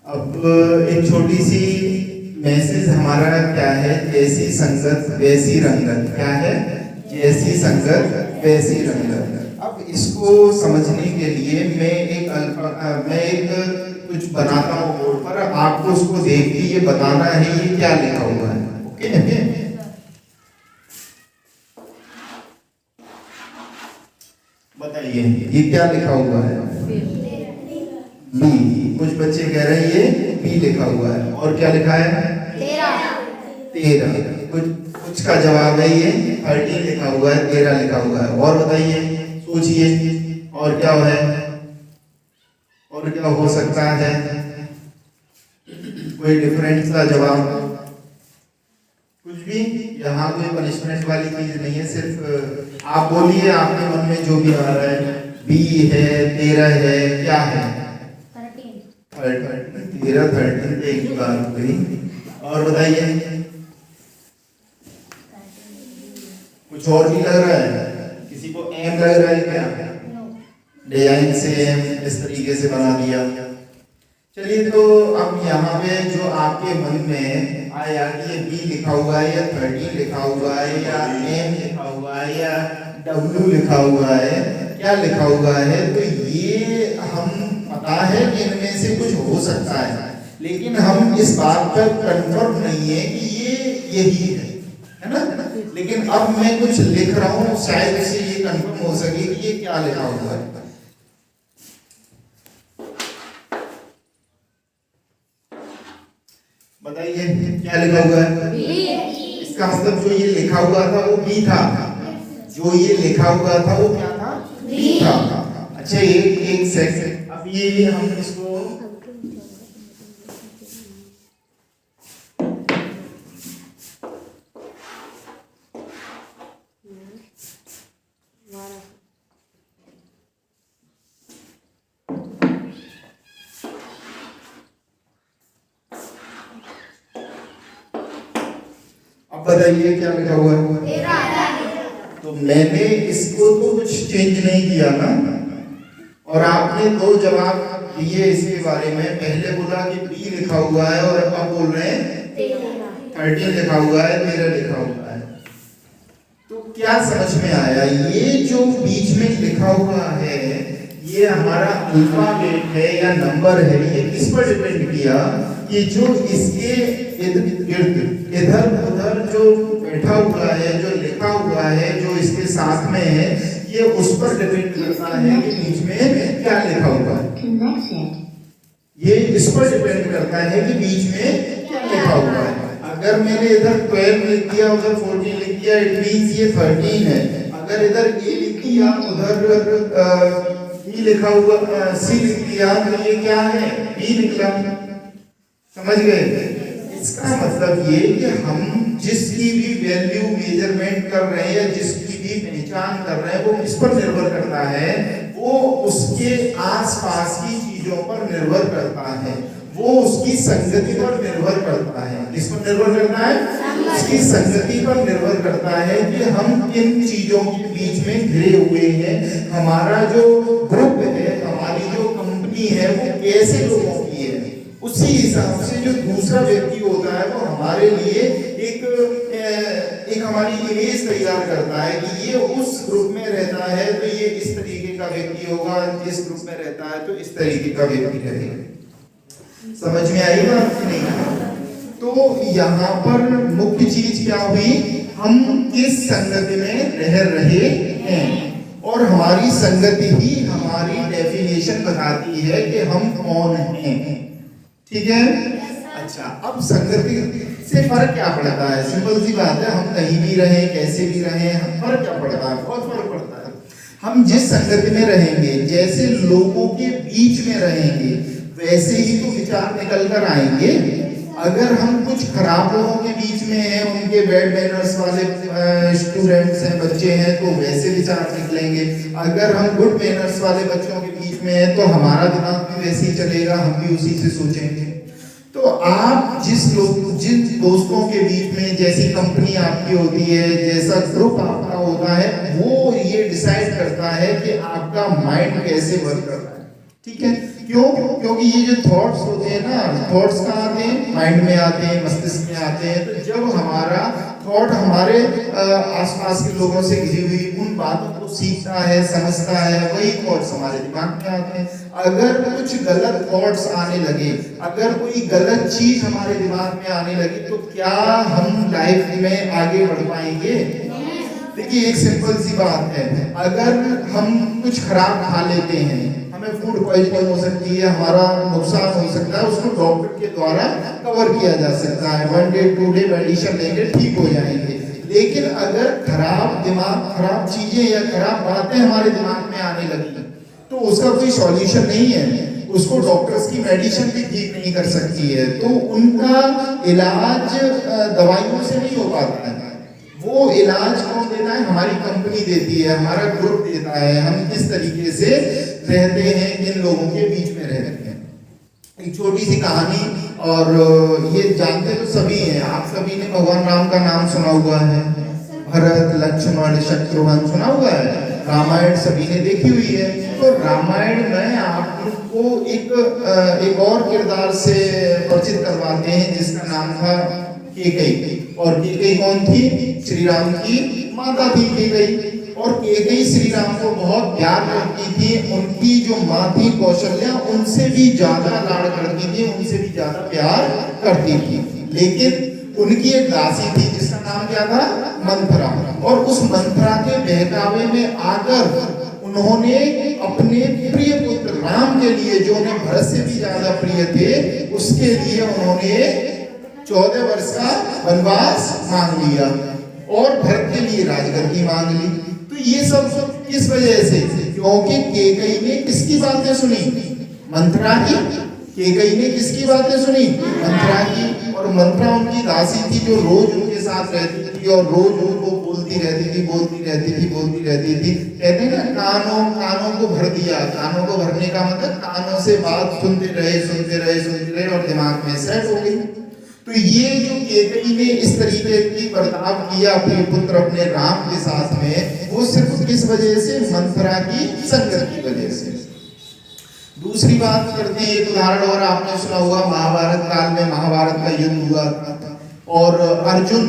अब एक छोटी सी मैसेज हमारा क्या है, जैसी संगत वैसी रंगत। क्या है? जैसी संगत वैसी रंगत। अब इसको समझने के लिए मैं एक कुछ बनाता हूँ बोर्ड पर, आपको उसको देख के ये बताना है ये क्या लिखा हुआ है। ओके? बताइए ये क्या लिखा हुआ है? बी। कुछ बच्चे कह रहे हैं ये बी लिखा हुआ है। और क्या लिखा है? 13। कुछ का जवाब है ये 13 लिखा हुआ है, 13 लिखा हुआ है। और बताइए, सोचिए और क्या है, और क्या हो सकता है? कोई डिफरेंट सा जवाब? कुछ भी? यहाँ कोई पनिशमेंट वाली चीज नहीं है, सिर्फ आप बोलिए आपके मन में जो भी आ रहा है। बी है, 13 है, क्या है? 13 13 एक ही बात हो गई। और बताइए, कुछ और भी लग रहा है? किसी को एम लग रहा है क्या? डिजाइन से एम इस तरीके से बना दिया। चलिए, तो अब यहाँ पे जो आपके मन में आया कि ये बी लिखा हुआ है या 13 लिखा हुआ है या एम लिखा हुआ है या डब्ल्यू लिखा हुआ है, क्या लिखा हुआ है, तो ये हम पता है कि इनमें से कुछ हो सकता है, लेकिन हम इस बात पर कंफर्म नहीं है कि ये यही है ना? लेकिन अब मैं कुछ लिख रहा हूँ, शायद इससे ये कंफर्म हो सके कि ये क्या लिखा हुआ है। बताइए क्या लिखा हुआ है? इसका मतलब जो ये लिखा हुआ था वो बी था, जो ये लिखा हुआ था वो क्या था? बी था। अच्छा, एक सेकंड, अब ये हम इसको बताइए क्या लिखा हुआ है? तो मैंने इसको तो कुछ चेंज नहीं किया ना, और आपने दो जवाब दिए इसके बारे में। पहले बोला कि बी लिखा हुआ है और अब बोल रहे हैं 13 लिखा हुआ है, 13 लिखा हुआ है। तो क्या समझ में आया? ये जो बीच में लिखा हुआ है ये हमारा अल्फाबेट है या नंबर है, ये किस पर डिपेंड किया कि जो इसके इधर उधर जो बैठा हुआ है, जो लिखा हुआ है, जो इसके साथ में है, ये उस पर डिपेंड करता है कि बीच में क्या लिखा हुआ है। ये इस पर डिपेंड करता है कि बीच में क्या लिखा हुआ है। अगर मैंने इधर 12 लिख दिया, उधर 14 लिख दिया, इट मींस ये 13 है। अगर इधर ए लिख दिया, उधर ई लिखा हुआ, सी लिख दिया, तो ये क्या है? बी निकला। समझ गए? इसका मतलब ये कि हम जिसकी भी वैल्यू मेजरमेंट कर रहे हैं या जिसकी भी पहचान कर रहे हैं, वो किस पर निर्भर करता है? वो उसके आसपास की चीजों पर निर्भर करता है, वो उसकी संगति पर निर्भर करता है। किस पर निर्भर करता है? उसकी संगति पर निर्भर करता है कि हम किन चीजों के बीच में घिरे हुए हैं, हमारा जो ग्रुप है, हमारी जो कंपनी है, वो कैसे लोगों की है। उसी हिसाब से जो दूसरा व्यक्ति होता है वो हमारे लिए एक हमारी इमेज तैयार करता है कि ये उस ग्रुप में रहता है तो ये इस तरीके का व्यक्ति होगा, इस ग्रुप में रहता है तो इस तरीके का व्यक्ति रहेगा। समझ में आई बात कि नहीं? तो यहाँ पर मुख्य चीज क्या हुई? हम किस संगति में रह रहे हैं, और हमारी संगति ही हमारी डेफिनेशन बताती है कि हम कौन हैं। ठीक है? अच्छा, अब संगति से फर्क क्या पड़ता है? सिंपल सी बात है, हम कहीं भी रहें, कैसे भी रहें, हम फर्क क्या पड़ता है? बहुत फर्क पड़ता है। हम जिस संगति में रहेंगे, जैसे लोगों के बीच में रहेंगे, वैसे ही तो विचार निकल कर आएंगे। अगर हम कुछ खराब लोगों के बीच में हैं, उनके बैड मैनर्स वाले स्टूडेंट्स हैं, बच्चे हैं, तो वैसे विचार निकलेंगे। अगर हम गुड मैनर्स वाले बच्चों के बीच में हैं, तो हमारा दिमाग भी वैसे ही चलेगा, हम भी उसी से सोचेंगे। तो आप जिन दोस्तों के बीच में, जैसी कंपनी आपकी होती है, जैसा ग्रुप आपका होता है, वो ये डिसाइड करता है कि आपका माइंड कैसे वर्क कर रहा है। ठीक है, क्यों? क्योंकि ये जो थॉट्स होते हैं ना, थॉट्स कहाँ आते हैं? माइंड में आते हैं, मस्तिष्क में आते हैं। तो जब हमारा थॉट हमारे आसपास के लोगों से घिरी हुई उन बातों को सीखता है, समझता है, वही थॉट्स हमारे दिमाग में आते हैं। अगर कुछ गलत थॉट्स आने लगे, अगर कोई गलत चीज हमारे दिमाग में आने लगी, तो क्या हम लाइफ में आगे बढ़ पाएंगे? देखिए, एक सिंपल सी बात है, अगर हम कुछ खराब खा लेते हैं, हमें फूड पॉइजनिंग हो सकती है, हमारा नुकसान हो सकता है, उसको डॉक्टर के द्वारा कवर किया जा सकता है। 1 डे 2 डे मेडिसिन लेंगे, ठीक हो जाएंगे। लेकिन अगर खराब चीजें या खराब बातें हमारे दिमाग में आने लगी, तो उसका कोई सॉल्यूशन नहीं है। उसको डॉक्टर्स की मेडिसिन भी ठीक नहीं कर सकती है। तो उनका इलाज दवाइयों से नहीं हो पाता है। वो इलाज कौन देता है? हमारी कंपनी देती है, हमारा ग्रुप देता है। हम किस तरीके से रहते हैं, किन लोगों के बीच में रहते हैं। एक छोटी सी कहानी, और ये जानते तो सभी हैं, आप सभी ने भगवान राम का नाम सुना हुआ है। भरत, लक्ष्मण, शत्रुघ्न सुना हुआ है। रामायण सभी ने देखी हुई है। तो रामायण में आपको एक और किरदार से परिचित करवाते हैं, जिसका नाम था कैकेयी। और कैकेयी कौन थी? श्री राम की माता थी कैकेयी। और कैकेयी श्री राम को बहुत प्यार करती थी। उनकी जो माँ थी कौशल्या, उनसे भी ज्यादा लाड़ करती थी, उनसे भी ज्यादा प्यार करती थी। लेकिन उनकी एक दासी थी, जिसका नाम क्या था? मंथरा। और उस मंथरा के बहकावे में आकर उन्होंने अपने प्रिय पुत्र राम के लिए, जो उन्हें भरत से भी ज्यादा प्रिय थे, उसके लिए उन्होंने 14 वर्ष का वनवास मांग लिया और भरत के लिए राजगद्दी मांग ली। तो ये सब किस वजह से? क्योंकि कैकेयी ने किसकी बातें सुनी? मंथरा की। कैकेयी ने किसकी बातें सुनी? मंथरा की। और मंथरा उनकी दासी थी, जो रोज उनके साथ रहती थी और रोज उनको बोलती रहती थी। कहते हैं ना, कानों को भर दिया। कानों को भरने का मतलब कानों से बात सुनते रहे और दिमाग में सेट हो गई। तो ये जो कैकेयी ने इस तरीके की बर्ताव किया अपने पुत्र अपने राम के साथ में, वो सिर्फ किस वजह से? मंथरा की संगत की वजह से। दूसरी बात करते हैं, एक उदाहरण और आपने सुना होगा, महाभारत काल में महाभारत का युद्ध हुआ था और अर्जुन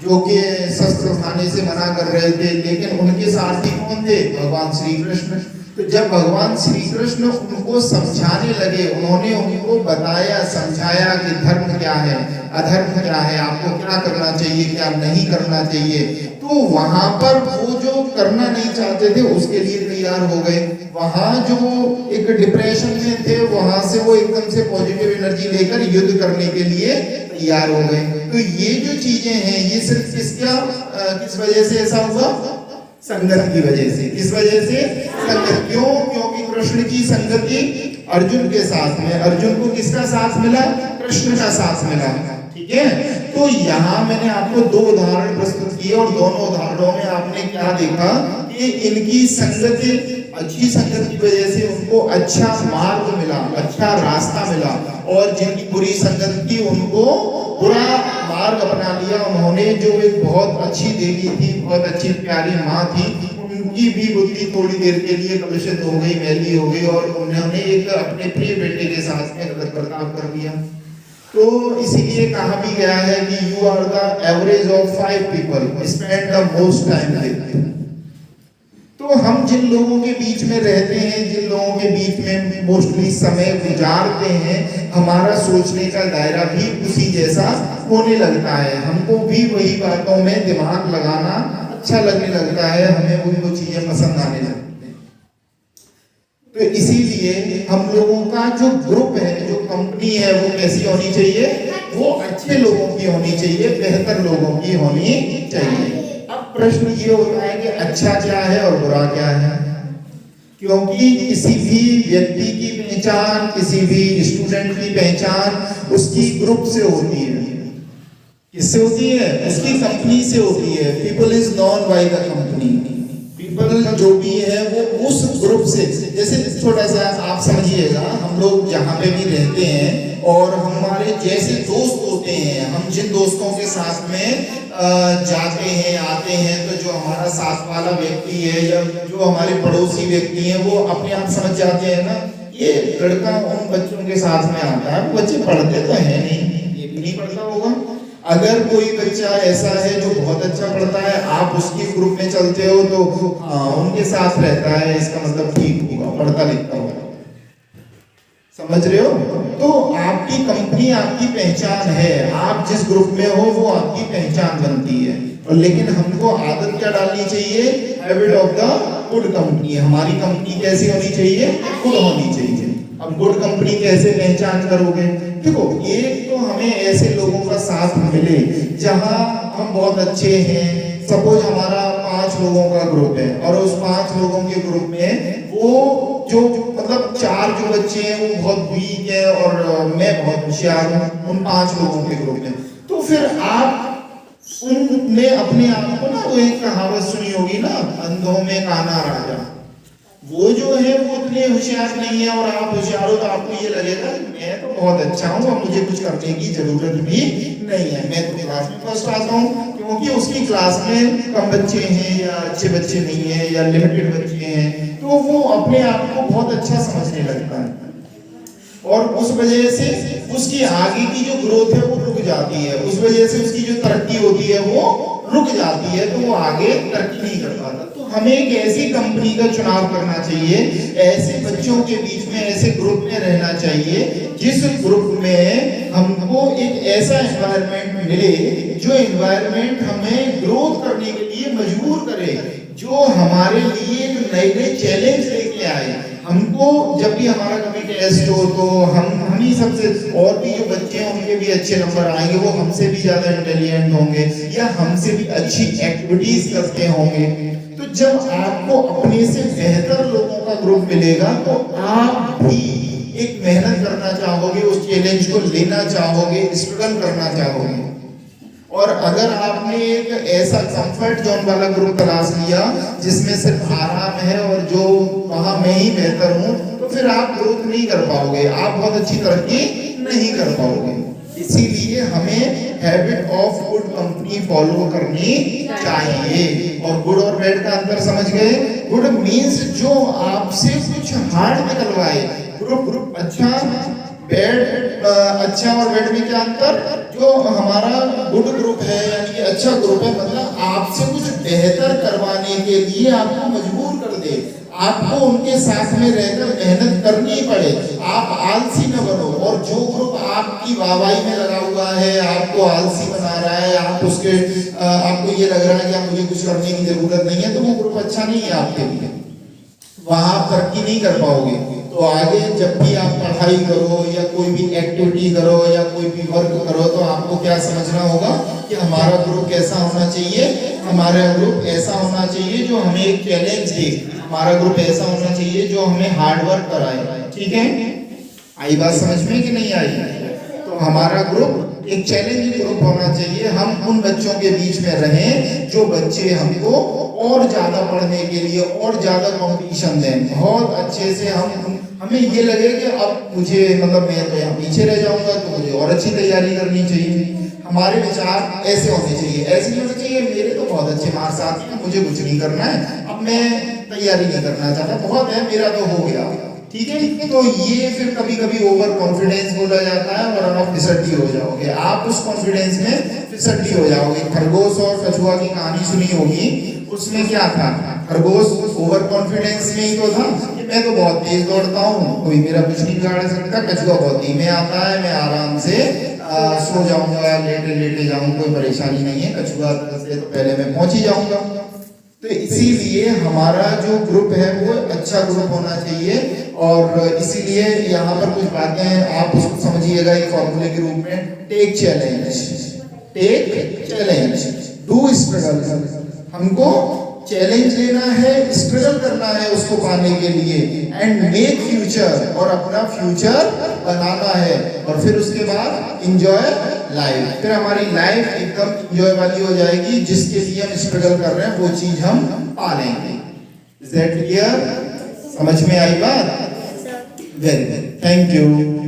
जो कि शस्त्र उठाने से मना कर रहे थे, लेकिन उनके सारथी कौन थे? भगवान श्री कृष्ण। तो जब भगवान श्री कृष्ण उनको समझाने लगे, उन्होंने उनको बताया, समझाया कि धर्म क्या है, अधर्म क्या है, आपको क्या करना चाहिए, क्या नहीं करना चाहिए, तो वहां पर वो जो करना नहीं चाहते थे उसके लिए तैयार हो गए। वहां जो एक डिप्रेशन में थे, वहां से वो एकदम से पॉजिटिव एनर्जी लेकर युद्ध करने के लिए तैयार हो गए। तो ये जो चीजें हैं, ये सिर्फ किस वजह से ऐसा हुआ? संगत की वजह से। किस वजह से? संगत। क्यों? क्योंकि कृष्ण की संगति अर्जुन के साथ में। अर्जुन को किसका साथ मिला? कृष्ण का साथ मिला। ठीक है। तो यहाँ मैंने आपको 2 उदाहरण प्रस्तुत किए और दोनों उदाहरणों में आपने क्या देखा कि इनकी संगति, अच्छी संगत की वजह से उनको अच्छा मार्ग मिला, अच्छा रास्ता मिला, और जिनकी बुरी संगत थी उनको बुरा मार्ग अपना लिया। उन्होंने जो एक बहुत अच्छी देवी थी, बहुत अच्छी प्यारी माँ थी, उनकी भी बुद्धि थोड़ी देर के लिए कलुषित हो गई, मैली हो गई, और उन्होंने एक अपने प्रिय बेटे के साथ में गलत बर्ताव कर दिया। तो इसीलिए कहा भी गया है कि you are the average of 5 people spend the most time with. तो हम जिन लोगों के बीच में रहते हैं, जिन लोगों के बीच में मोस्टली समय गुजारते हैं, हमारा सोचने का दायरा भी उसी जैसा होने लगता है। हमको भी वही बातों में दिमाग लगाना अच्छा लगने लगता है, हमें वो चीजें पसंद आने लगती हैं। तो इसीलिए हम लोगों का जो ग्रुप है, जो कंपनी है, वो कैसी होनी चाहिए? वो अच्छे लोगों की होनी चाहिए, बेहतर लोगों की होनी चाहिए। अब प्रश्न ये होता है कि अच्छा क्या है और बुरा क्या है? क्योंकि किसी भी व्यक्ति की पहचान, किसी भी स्टूडेंट की पहचान उसकी ग्रुप से होती है। किससे होती है? उसकी कंपनी से होती है। People is known by the company. People people जो भी है वो उस ग्रुप से, जैसे छोटा सा आप समझिएगा, हम लोग जहाँ पे भी रहते हैं और हमारे जैसे दोस्त होते हैं, हम जिन दोस्तों के साथ में जाते हैं आते हैं, तो जो हमारा साथ वाला व्यक्ति है या जो हमारे पड़ोसी व्यक्ति हैं वो अपने आप समझ जाते हैं ना, ये लड़का उन बच्चों के साथ में आता है, वो बच्चे पढ़ते तो है नहीं, ये भी नहीं पढ़ता होगा। अगर कोई बच्चा ऐसा है जो बहुत अच्छा पढ़ता है, आप उसके ग्रुप में चलते हो तो उनके साथ रहता है, इसका मतलब ठीक होगा, पढ़ता लिखता होगा। समझ रहे हो? तो आपकी कंपनी आपकी पहचान है, आप जिस ग्रुप में हो वो आपकी पहचान बनती है। और लेकिन हमको आदत क्या डालनी चाहिए? Habit of the good company. हमारी कंपनी कैसी होनी चाहिए? गुड होनी चाहिए। अब गुड कंपनी कैसे पहचान करोगे? देखो, एक तो हमें ऐसे लोगों का साथ मिले जहां हम बहुत अच्छे हैं। सपोज हमारा 5 लोगों का ग्रुप है और उस 5 लोगों के ग्रुप में वो जो मतलब 4 जो बच्चे हैं वो बहुत वीक है और मैं बहुत होशियार हूँ उन 5 लोगों के ग्रुप में, तो फिर आप उनने अपने आप को ना, वो एक कहावत सुनी होगी ना, अंधों में काना राजा। वो जो है वो उतने होशियार नहीं है और आप होशियार हो तो आपको ये लगेगा मैं तो बहुत अच्छा हूँ और मुझे कुछ करने की जरूरत भी नहीं है, मैं तो क्लास में फर्स्ट आता हूँ, क्योंकि उसकी क्लास में कम बच्चे हैं या अच्छे बच्चे नहीं है या लिमिटेड बच्चे हैं, तो वो अपने आप को बहुत अच्छा समझने लगता है और उस वजह से उसकी आगे की जो ग्रोथ है वो रुक जाती है, उस वजह से उसकी जो तरक्की होती है वो रुक जाती है, तो वो आगे तरक्की नहीं कर पाता। तो हमें एक ऐसी कंपनी का चुनाव करना चाहिए, ऐसे बच्चों के बीच में, ऐसे ग्रुप में रहना चाहिए जिस ग्रुप में हमको एक ऐसा एनवायरनमेंट मिले जो एनवायरनमेंट हमें ग्रोथ करने के लिए मजबूर करे, जो हमारे लिए एक नए चैलेंज लेके आए। हमको जब भी हमारा कभी टेस्ट हो तो हम ही सबसे, और भी जो बच्चे हैं उनके भी अच्छे नंबर आएंगे, वो हमसे भी ज्यादा इंटेलिजेंट होंगे या हमसे भी अच्छी एक्टिविटीज करते होंगे। तो जब आपको अपने से बेहतर लोगों का ग्रुप मिलेगा तो आप भी एक मेहनत करना चाहोगे, उस चैलेंज को लेना चाहोगे, स्ट्रगल करना चाहोगे। और अगर आपने एक ऐसा कंफर्ट जोन वाला ग्रुप तलाश लिया जिसमें सिर्फ आराम है और जो वहां मैं ही बेहतर हूं, तो फिर आप ग्रोथ नहीं कर पाओगे, आप बहुत अच्छी तरक्की नहीं कर पाओगे। इसीलिए हमें habit of good company follow करनी चाहिए। और गुड और बैड का अंतर समझ गए? गुड मींस जो आपसे कुछ हार्ड निकलवाए, ग्रुप अच्छा, बैड अच्छा और बैड में क्या अंतर? जो हमारा गुड ग्रुप है यानी कि अच्छा ग्रुप है, मतलब आपसे कुछ बेहतर करवाने के लिए आपको मजबूर कर दे, आपको उनके साथ में रहकर मेहनत करनी पड़े, आप आलसी न बनो। और जो ग्रुप आपकी वाहवाही में लगा हुआ है, आपको आलसी बना रहा है, आप उसके आपको ये लग रहा है कि मुझे कुछ करने की जरूरत नहीं है, तो वो ग्रुप अच्छा नहीं है आपके लिए, वहां आप तरक्की नहीं कर पाओगे। तो आगे जब भी आप पढ़ाई करो या कोई भी एक्टिविटी करो या कोई भी वर्क करो, तो आपको क्या समझना होगा कि हमारा ग्रुप कैसा होना चाहिए? हमारा ग्रुप ऐसा होना चाहिए जो हमें एक चैलेंज दे, हमारा ग्रुप ऐसा होना चाहिए जो हमें हार्ड वर्क कराए। ठीक है, आई बात समझ में कि नहीं आई? तो हमारा ग्रुप एक चैलेंजिंग ग्रुप होना चाहिए, हम उन बच्चों के बीच में रहें जो बच्चे हमको और ज्यादा पढ़ने के लिए और ज्यादा कंपटीशन दें, बहुत अच्छे से हमें ये लगे कि अब मुझे मतलब मैं तो यहाँ पीछे रह जाऊंगा, तो मुझे और अच्छी तैयारी करनी चाहिए। हमारे विचार ऐसे होने चाहिए, ऐसे नहीं होने चाहिए मेरे तो बहुत अच्छे मार्क्स आते हैं, मुझे कुछ नहीं करना है, अब मैं तैयारी नहीं करना चाहता, बहुत है मेरा तो हो गया। ठीक है, तो ये फिर कभी कभी ओवर कॉन्फिडेंस बोला जाता है और आप फिसड्डी हो जाओगे, आप उस कॉन्फिडेंस में फिसड्डी हो जाओगे। खरगोश और कछुआ की कहानी सुनी होगी, उसमें क्या था? खरगोश ओवर कॉन्फिडेंस में ही तो था कि मैं तो बहुत तेज दौड़ता हूँ, कोई मेरा कुछ नहीं बिगाड़ सकता। कछुआ बहुत धीमे आता है, मैं आराम से सो जाऊंगा, लेटे लेटे जाऊंगा, कोई परेशानी नहीं है, कछुआ से तो पहले मैं पहुंच ही जाऊंगा। तो इसीलिए हमारा जो ग्रुप है वो अच्छा ग्रुप होना चाहिए। और इसीलिए यहाँ पर कुछ बातें आप उसको समझिएगा एक फॉर्मूले के रूप में, टेक चैलेंज, डू स्ट्रगल। हमको चैलेंज लेना है, स्ट्रगल करना है उसको पाने के लिए, एंड मेक फ्यूचर, और अपना फ्यूचर बनाना है। और फिर उसके बाद एंजॉय लाइफ, फिर हमारी लाइफ एकदम एंजॉय वाली हो जाएगी, जिसके लिए हम स्ट्रगल कर रहे हैं वो चीज हम पा लेंगे। Is that clear? समझ में आई बात? Very good, thank you.